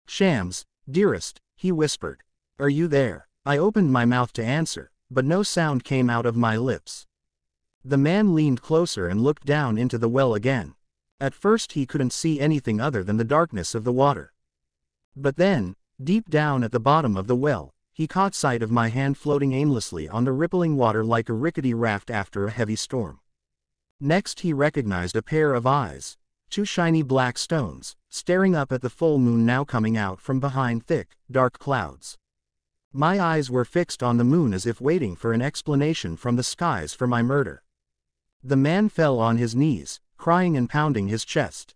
"Shams, dearest," he whispered. "Are you there?" I opened my mouth to answer, but no sound came out of my lips. The man leaned closer and looked down into the well again. At first he couldn't see anything other than the darkness of the water. But then, deep down at the bottom of the well, he caught sight of my hand floating aimlessly on the rippling water like a rickety raft after a heavy storm. Next he recognized a pair of eyes, two shiny black stones, staring up at the full moon now coming out from behind thick, dark clouds. My eyes were fixed on the moon as if waiting for an explanation from the skies for my murder. The man fell on his knees, crying and pounding his chest.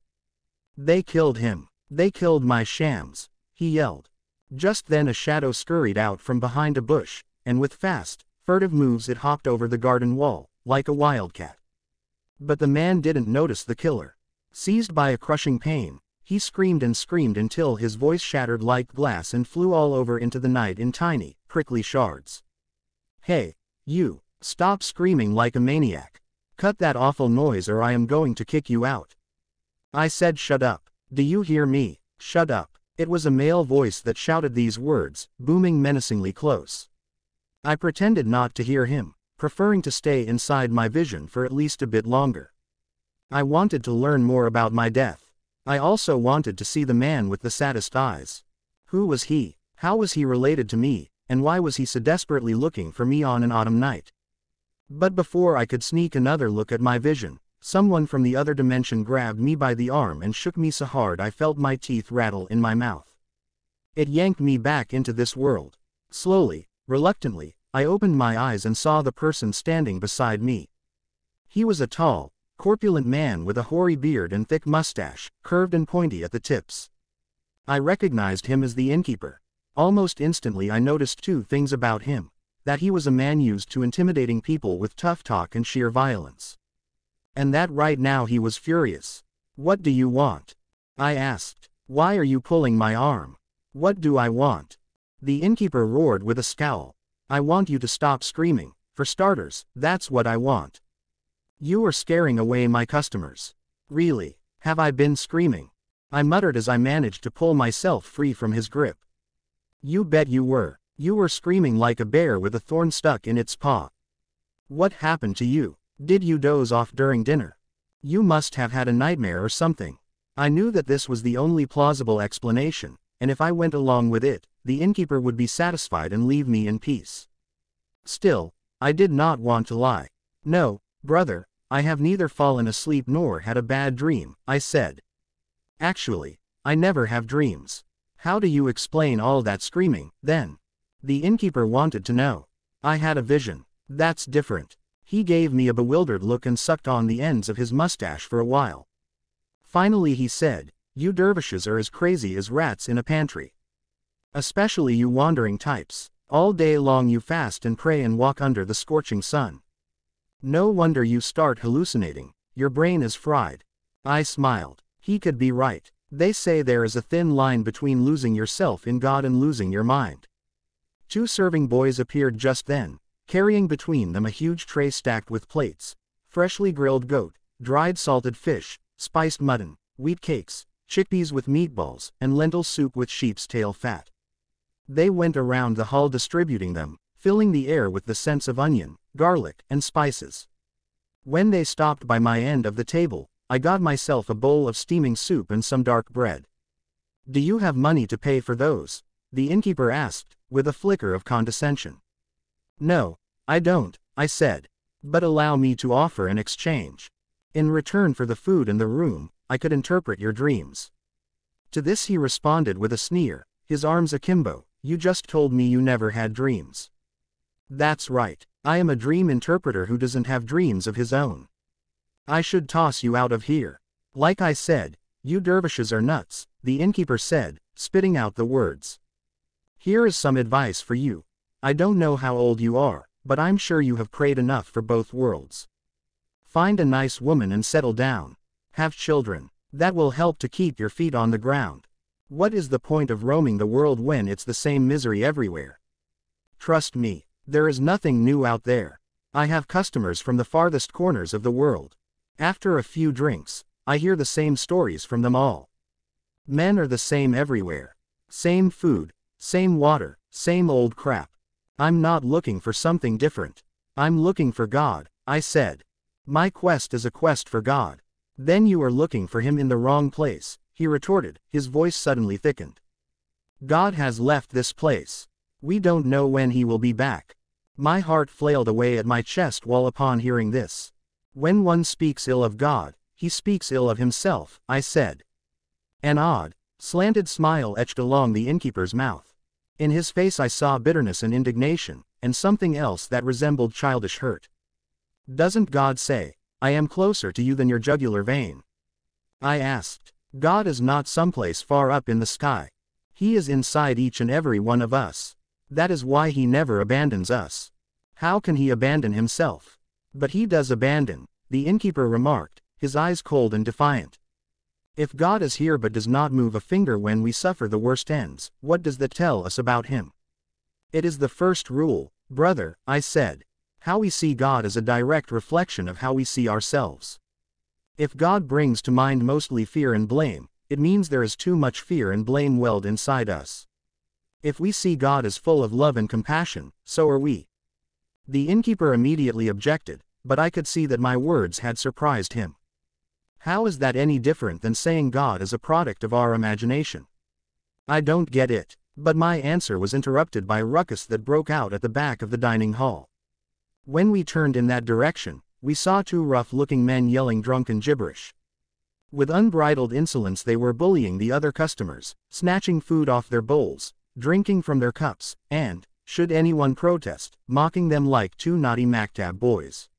"They killed him. They killed my Shams," he yelled. Just then a shadow scurried out from behind a bush, and with fast, furtive moves it hopped over the garden wall, like a wildcat. But the man didn't notice the killer. Seized by a crushing pain, he screamed and screamed until his voice shattered like glass and flew all over into the night in tiny, prickly shards. "Hey, you, stop screaming like a maniac. Cut that awful noise or I am going to kick you out." I said, "Shut up. Do you hear me? Shut up." It was a male voice that shouted these words, booming menacingly close. I pretended not to hear him, preferring to stay inside my vision for at least a bit longer. I wanted to learn more about my death. I also wanted to see the man with the saddest eyes. Who was he? How was he related to me, and why was he so desperately looking for me on an autumn night? But before I could sneak another look at my vision, someone from the other dimension grabbed me by the arm and shook me so hard I felt my teeth rattle in my mouth. It yanked me back into this world. Slowly, reluctantly, I opened my eyes and saw the person standing beside me. He was a tall, corpulent man with a hoary beard and thick mustache, curved and pointy at the tips. I recognized him as the innkeeper. Almost instantly I noticed two things about him: that he was a man used to intimidating people with tough talk and sheer violence. And that right now he was furious. "What do you want?" I asked. "Why are you pulling my arm?" "What do I want?" The innkeeper roared with a scowl. "I want you to stop screaming. For starters, that's what I want. You are scaring away my customers." "Really? Have I been screaming?" I muttered as I managed to pull myself free from his grip. "You bet you were. You were screaming like a bear with a thorn stuck in its paw. What happened to you? Did you doze off during dinner? You must have had a nightmare or something." I knew that this was the only plausible explanation, and if I went along with it, the innkeeper would be satisfied and leave me in peace. Still, I did not want to lie. "No, brother, I have neither fallen asleep nor had a bad dream," I said. "Actually, I never have dreams." "How do you explain all that screaming, then?" The innkeeper wanted to know. "I had a vision." "That's different." He gave me a bewildered look and sucked on the ends of his mustache for a while. Finally he said, "You dervishes are as crazy as rats in a pantry. Especially you wandering types. All day long you fast and pray and walk under the scorching sun. No wonder you start hallucinating. Your brain is fried." I smiled. He could be right. They say there is a thin line between losing yourself in God and losing your mind. Two serving boys appeared just then, carrying between them a huge tray stacked with plates: freshly grilled goat, dried salted fish, spiced mutton, wheat cakes, chickpeas with meatballs, and lentil soup with sheep's tail fat. They went around the hall distributing them, filling the air with the scents of onion, garlic, and spices. When they stopped by my end of the table, I got myself a bowl of steaming soup and some dark bread. Do you have money to pay for those? The innkeeper asked, with a flicker of condescension. No, I don't, I said. But allow me to offer an exchange. In return for the food and the room, I could interpret your dreams. To this he responded with a sneer, his arms akimbo, you just told me you never had dreams. That's right, I am a dream interpreter who doesn't have dreams of his own. I should toss you out of here. Like I said, you dervishes are nuts, the innkeeper said, spitting out the words. Here is some advice for you. I don't know how old you are, but I'm sure you have prayed enough for both worlds. Find a nice woman and settle down. Have children. That will help to keep your feet on the ground. What is the point of roaming the world when it's the same misery everywhere? Trust me, there is nothing new out there. I have customers from the farthest corners of the world. After a few drinks, I hear the same stories from them all. Men are the same everywhere. Same food, same water, same old crap. I'm not looking for something different. I'm looking for God, I said. My quest is a quest for God. Then you are looking for him in the wrong place, he retorted, his voice suddenly thickened. God has left this place. We don't know when he will be back. My heart flailed away at my chest while upon hearing this. When one speaks ill of God, he speaks ill of himself, I said. An odd, slanted smile etched along the innkeeper's mouth. In his face I saw bitterness and indignation, and something else that resembled childish hurt. Doesn't God say, I am closer to you than your jugular vein? I asked. God is not someplace far up in the sky. He is inside each and every one of us. That is why he never abandons us. How can he abandon himself? But he does abandon, the innkeeper remarked, his eyes cold and defiant. If God is here but does not move a finger when we suffer the worst ends, what does that tell us about him? It is the first rule, brother, I said. How we see God is a direct reflection of how we see ourselves. If God brings to mind mostly fear and blame, it means there is too much fear and blame welled inside us. If we see God as full of love and compassion, so are we. The innkeeper immediately objected, but I could see that my words had surprised him. How is that any different than saying God is a product of our imagination? I don't get it, but my answer was interrupted by a ruckus that broke out at the back of the dining hall. When we turned in that direction, we saw two rough-looking men yelling drunken gibberish. With unbridled insolence they were bullying the other customers, snatching food off their bowls, drinking from their cups, and, should anyone protest, mocking them like two naughty maktab boys.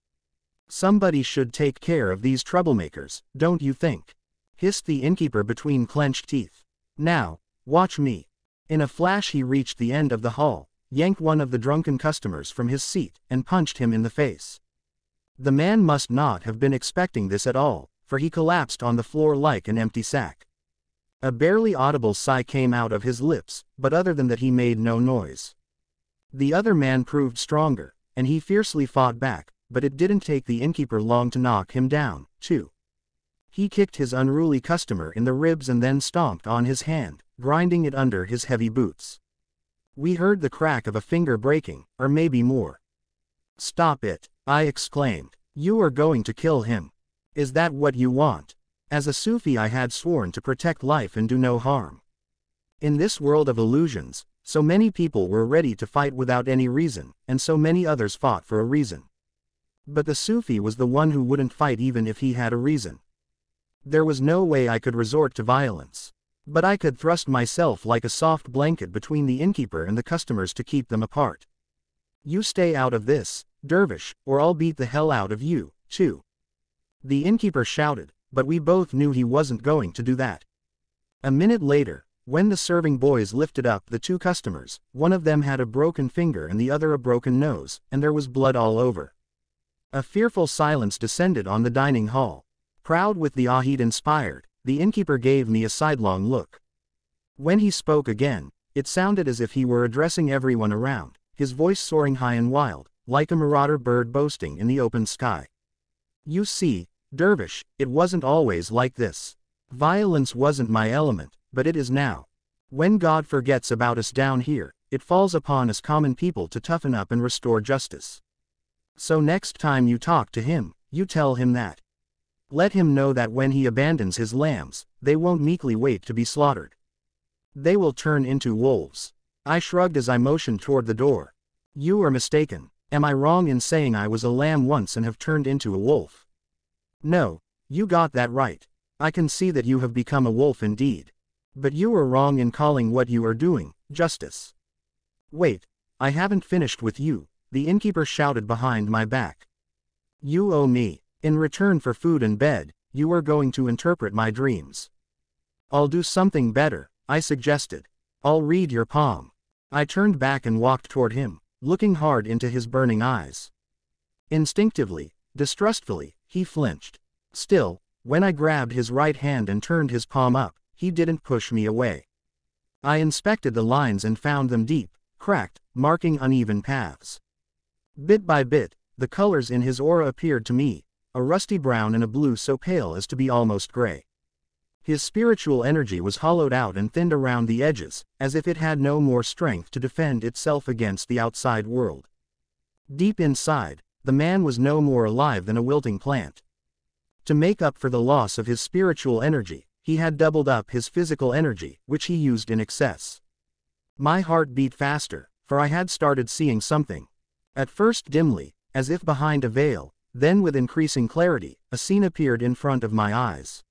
Somebody should take care of these troublemakers, don't you think? Hissed the innkeeper between clenched teeth. Now, watch me. In a flash he reached the end of the hall, yanked one of the drunken customers from his seat, and punched him in the face. The man must not have been expecting this at all, for he collapsed on the floor like an empty sack. A barely audible sigh came out of his lips, but other than that he made no noise. The other man proved stronger, and he fiercely fought back, but it didn't take the innkeeper long to knock him down, too. He kicked his unruly customer in the ribs and then stomped on his hand, grinding it under his heavy boots. We heard the crack of a finger breaking, or maybe more. Stop it, I exclaimed. You are going to kill him. Is that what you want? As a Sufi I had sworn to protect life and do no harm. In this world of illusions, so many people were ready to fight without any reason, and so many others fought for a reason. But the Sufi was the one who wouldn't fight even if he had a reason. There was no way I could resort to violence. But I could thrust myself like a soft blanket between the innkeeper and the customers to keep them apart. You stay out of this, dervish, or I'll beat the hell out of you, too. The innkeeper shouted, but we both knew he wasn't going to do that. A minute later, when the serving boys lifted up the two customers, one of them had a broken finger and the other a broken nose, and there was blood all over. A fearful silence descended on the dining hall. Proud with the awe he'd inspired, the innkeeper gave me a sidelong look. When he spoke again, it sounded as if he were addressing everyone around, his voice soaring high and wild, like a marauder bird boasting in the open sky. You see, dervish, it wasn't always like this. Violence wasn't my element, but it is now. When God forgets about us down here, it falls upon us common people to toughen up and restore justice. So next time you talk to him, You tell him that. Let him know that when he abandons his lambs, they won't meekly wait to be slaughtered. They will turn into wolves. I shrugged as I motioned toward the door. You are mistaken. Am I wrong in saying I was a lamb once and have turned into a wolf? No, you got that right. I can see that you have become a wolf indeed. But you are wrong in calling what you are doing justice. Wait, I haven't finished with you, the innkeeper shouted behind my back. You owe me. In return for food and bed, you are going to interpret my dreams. I'll do something better, I suggested. I'll read your palm. I turned back and walked toward him, looking hard into his burning eyes. Instinctively, distrustfully, he flinched. Still, when I grabbed his right hand and turned his palm up, he didn't push me away. I inspected the lines and found them deep, cracked, marking uneven paths. Bit by bit, the colors in his aura appeared to me, a rusty brown and a blue so pale as to be almost gray. His spiritual energy was hollowed out and thinned around the edges, as if it had no more strength to defend itself against the outside world. Deep inside, the man was no more alive than a wilting plant. To make up for the loss of his spiritual energy, he had doubled up his physical energy, which he used in excess. My heart beat faster, for I had started seeing something. At first dimly, as if behind a veil, then with increasing clarity, a scene appeared in front of my eyes.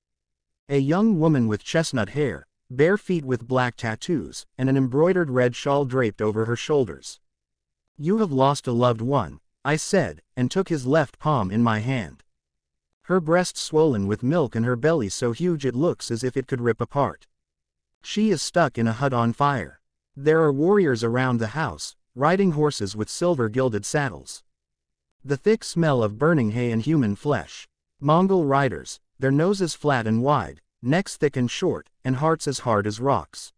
A young woman with chestnut hair, bare feet with black tattoos, and an embroidered red shawl draped over her shoulders. You have lost a loved one, I said, and took his left palm in my hand. Her breast swollen with milk and her belly so huge it looks as if it could rip apart. She is stuck in a hut on fire. There are warriors around the house, riding horses with silver-gilded saddles. The thick smell of burning hay and human flesh. Mongol riders, their noses flat and wide, necks thick and short, and hearts as hard as rocks.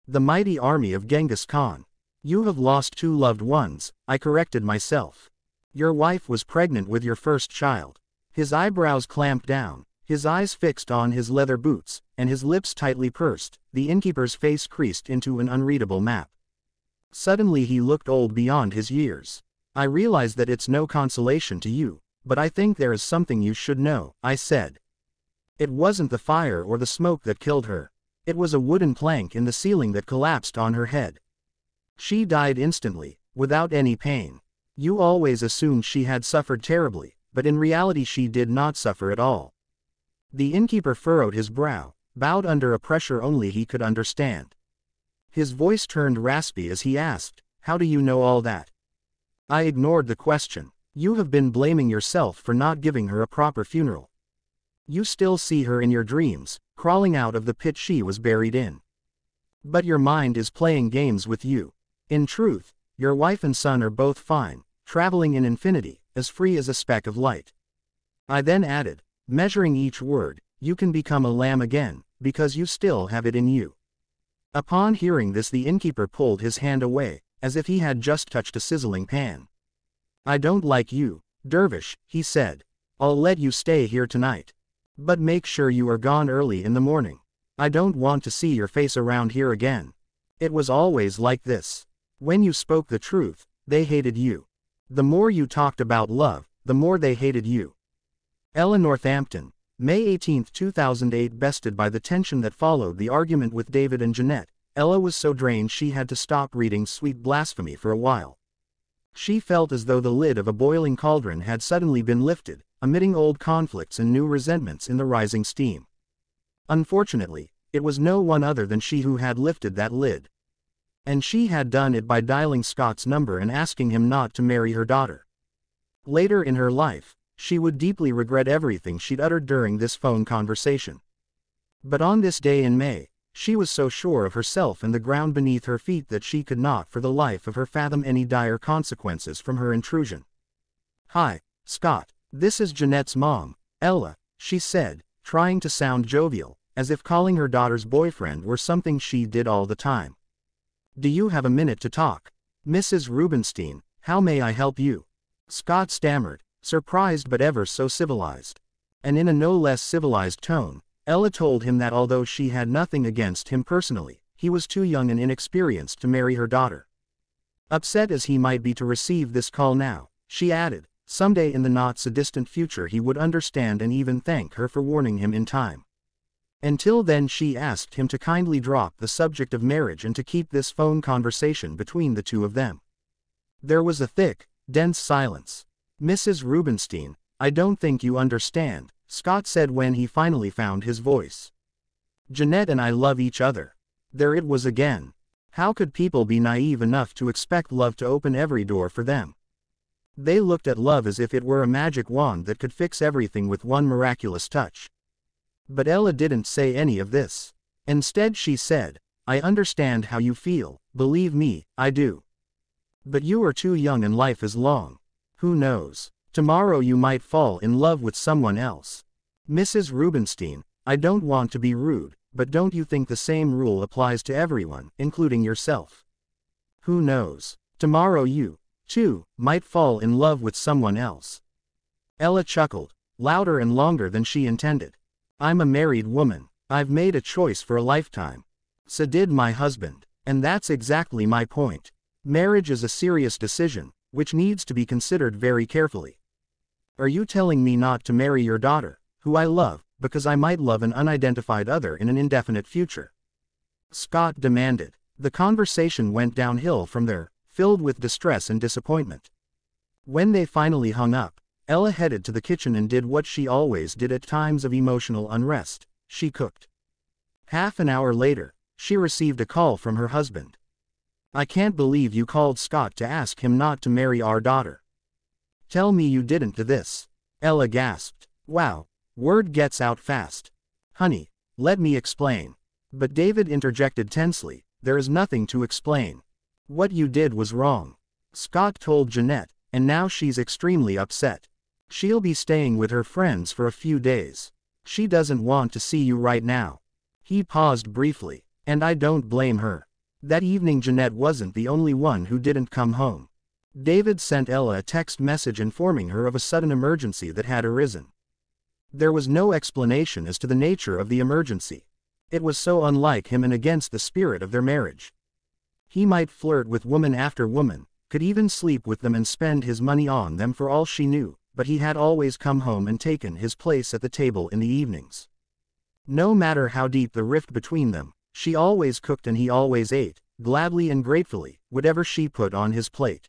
The mighty army of Genghis Khan. You have lost 2 loved ones, I corrected myself. Your wife was pregnant with your first child. His eyebrows clamped down, his eyes fixed on his leather boots, and his lips tightly pursed, the innkeeper's face creased into an unreadable map. Suddenly he looked old beyond his years. I realize that it's no consolation to you, but I think there is something you should know, I said. It wasn't the fire or the smoke that killed her. It was a wooden plank in the ceiling that collapsed on her head. She died instantly, without any pain. You always assumed she had suffered terribly, but in reality she did not suffer at all. The innkeeper furrowed his brow, bowed under a pressure only he could understand. His voice turned raspy as he asked, "How do you know all that?" I ignored the question. You have been blaming yourself for not giving her a proper funeral. You still see her in your dreams, crawling out of the pit she was buried in. But your mind is playing games with you. In truth, your wife and son are both fine, traveling in infinity, as free as a speck of light. I then added, measuring each word, you can become a lamb again, because you still have it in you. Upon hearing this the innkeeper pulled his hand away, as if he had just touched a sizzling pan. I don't like you, dervish, he said. I'll let you stay here tonight. But make sure you are gone early in the morning. I don't want to see your face around here again. It was always like this. When you spoke the truth, they hated you. The more you talked about love, the more they hated you. Ella Northampton, May 18, 2008. Bested by the tension that followed the argument with David and Jeanette, Ella was so drained she had to stop reading Sweet Blasphemy for a while. She felt as though the lid of a boiling cauldron had suddenly been lifted, emitting old conflicts and new resentments in the rising steam. Unfortunately, it was no one other than she who had lifted that lid. And she had done it by dialing Scott's number and asking him not to marry her daughter. Later in her life, she would deeply regret everything she'd uttered during this phone conversation. But on this day in May, she was so sure of herself and the ground beneath her feet that she could not for the life of her fathom any dire consequences from her intrusion. "Hi, Scott, this is Jeanette's mom, Ella," she said, trying to sound jovial, as if calling her daughter's boyfriend were something she did all the time. "Do you have a minute to talk?" "Mrs. Rubenstein, how may I help you?" Scott stammered, surprised but ever so civilized. And in a no less civilized tone, Ella told him that although she had nothing against him personally, he was too young and inexperienced to marry her daughter. Upset as he might be to receive this call now, she added, Someday in the not-so-distant future he would understand and even thank her for warning him in time. Until then she asked him to kindly drop the subject of marriage and to keep this phone conversation between the two of them. There was a thick, dense silence. "Mrs. Rubenstein, I don't think you understand," Scott said when he finally found his voice. "Jeanette and I love each other." There it was again. How could people be naive enough to expect love to open every door for them? They looked at love as if it were a magic wand that could fix everything with one miraculous touch. But Ella didn't say any of this. Instead she said, "I understand how you feel, believe me, I do. But you are too young and life is long. Who knows? Tomorrow you might fall in love with someone else." "Mrs. Rubenstein, I don't want to be rude, but don't you think the same rule applies to everyone, including yourself? Who knows? Tomorrow you, too, might fall in love with someone else." Ella chuckled, louder and longer than she intended. "I'm a married woman. I've made a choice for a lifetime. So did my husband. And that's exactly my point. Marriage is a serious decision, which needs to be considered very carefully. Are you telling me not to marry your daughter, who I love, because I might love an unidentified other in an indefinite future?" Scott demanded. The conversation went downhill from there, filled with distress and disappointment. When they finally hung up, Ella headed to the kitchen and did what she always did at times of emotional unrest: she cooked. Half an hour later, she received a call from her husband. "I can't believe you called Scott to ask him not to marry our daughter. Tell me you didn't do this." Ella gasped. "Wow, word gets out fast. Honey, let me explain." But David interjected tensely, "There is nothing to explain. What you did was wrong. Scott told Jeanette, and now she's extremely upset. She'll be staying with her friends for a few days. She doesn't want to see you right now." He paused briefly. "And I don't blame her." That evening Jeanette wasn't the only one who didn't come home. David sent Ella a text message informing her of a sudden emergency that had arisen. There was no explanation as to the nature of the emergency. It was so unlike him and against the spirit of their marriage. He might flirt with woman after woman, could even sleep with them and spend his money on them for all she knew, but he had always come home and taken his place at the table in the evenings. No matter how deep the rift between them, she always cooked and he always ate, gladly and gratefully, whatever she put on his plate.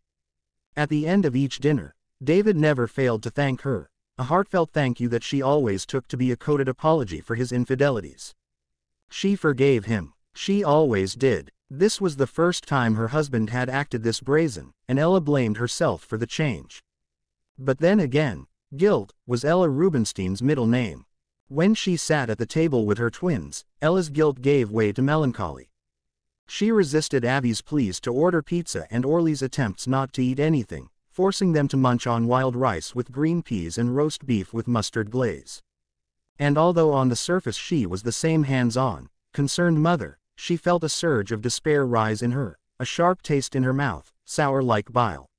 At the end of each dinner, David never failed to thank her, a heartfelt thank you that she always took to be a coded apology for his infidelities. She forgave him. She always did. This was the first time her husband had acted this brazen, and Ella blamed herself for the change. But then again, guilt was Ella Rubenstein's middle name. When she sat at the table with her twins, Ella's guilt gave way to melancholy. She resisted Abby's pleas to order pizza and Orly's attempts not to eat anything, forcing them to munch on wild rice with green peas and roast beef with mustard glaze. And although on the surface she was the same hands-on, concerned mother, she felt a surge of despair rise in her, a sharp taste in her mouth, sour like bile.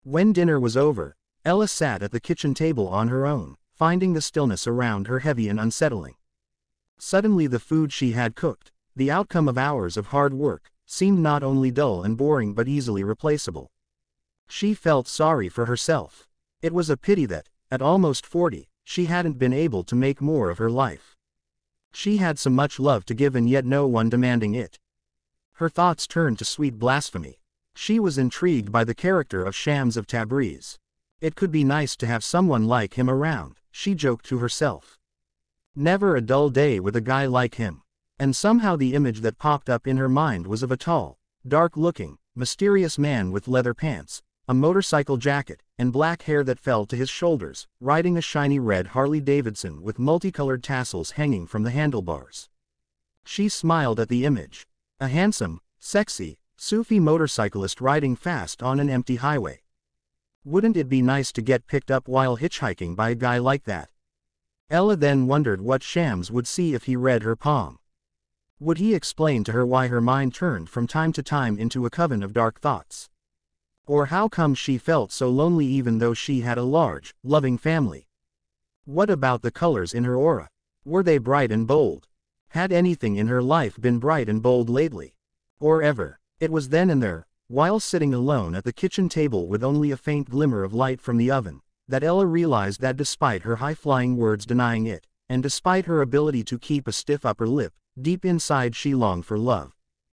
When dinner was over, Ella sat at the kitchen table on her own, finding the stillness around her heavy and unsettling. Suddenly the food she had cooked, the outcome of hours of hard work, seemed not only dull and boring but easily replaceable. She felt sorry for herself. It was a pity that, at almost 40, she hadn't been able to make more of her life. She had so much love to give and yet no one demanding it. Her thoughts turned to sweet blasphemy. She was intrigued by the character of Shams of Tabriz. It could be nice to have someone like him around, she joked to herself. Never a dull day with a guy like him. And somehow the image that popped up in her mind was of a tall, dark-looking, mysterious man with leather pants, a motorcycle jacket, and black hair that fell to his shoulders, riding a shiny red Harley-Davidson with multicolored tassels hanging from the handlebars. She smiled at the image. A handsome, sexy, Sufi motorcyclist riding fast on an empty highway. Wouldn't it be nice to get picked up while hitchhiking by a guy like that? Ella then wondered what Shams would see if he read her palm. Would he explain to her why her mind turned from time to time into a coven of dark thoughts? Or how come she felt so lonely even though she had a large, loving family? What about the colors in her aura? Were they bright and bold? Had anything in her life been bright and bold lately? Or ever? It was then and there, while sitting alone at the kitchen table with only a faint glimmer of light from the oven, that Ella realized that despite her high-flying words denying it, and despite her ability to keep a stiff upper lip, deep inside she longed for love.